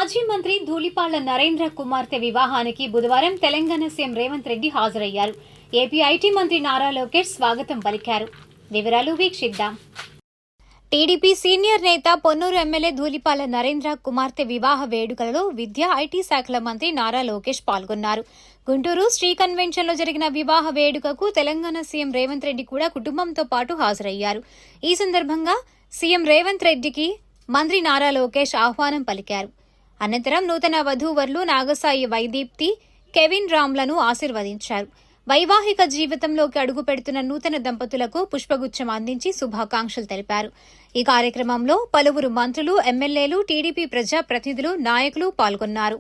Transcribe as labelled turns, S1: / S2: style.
S1: మాజీ మంత్రి ధూళిపాళ్ల నరేంద్ర కుమార్తె వివాహానికి బుధవారం తెలంగాణ సీఎం రేవంత్ రెడ్డి హాజరయ్యారు. ఏపీ ఐటీ మంత్రి నారా లోకేష్ స్వాగతం పలికారు. వివరాలు వీక్షిద్దాం. టీడీపీ సీనియర్ నేత పొన్నూరు ఎమ్మెల్యే ధూళిపాళ్ల నరేంద్ర కుమార్తె వివాహ వేడుకలలో విద్యా, ఐటీ శాఖల మంత్రి నారా లోకేష్ పాల్గొన్నారు. గుంటూరు శ్రీ కన్వెన్షన్లో జరిగిన వివాహ వేడుకకు తెలంగాణ సీఎం రేవంత్ రెడ్డి కూడా కుటుంబంతో పాటు హాజరయ్యారు. ఈ సందర్భంగా సీఎం రేవంత్ రెడ్డికి మంత్రి నారా లోకేష్ ఆహ్వానం పలికారు. అనంతరం నూతన వధూవరులు నాగసాయి వైదీప్తి, కెవిన్ రామ్లను ఆశీర్వదించారు. వైవాహిక జీవితంలోకి అడుగు పెడుతున్న నూతన దంపతులకు పుష్పగుచ్చం అందించి శుభాకాంక్షలు తెలిపారు. ఈ కార్యక్రమంలో పలువురు మంత్రులు, ఎమ్మెల్యేలు, టీడీపీ ప్రజాప్రతినిధులు, నాయకులు పాల్గొన్నారు.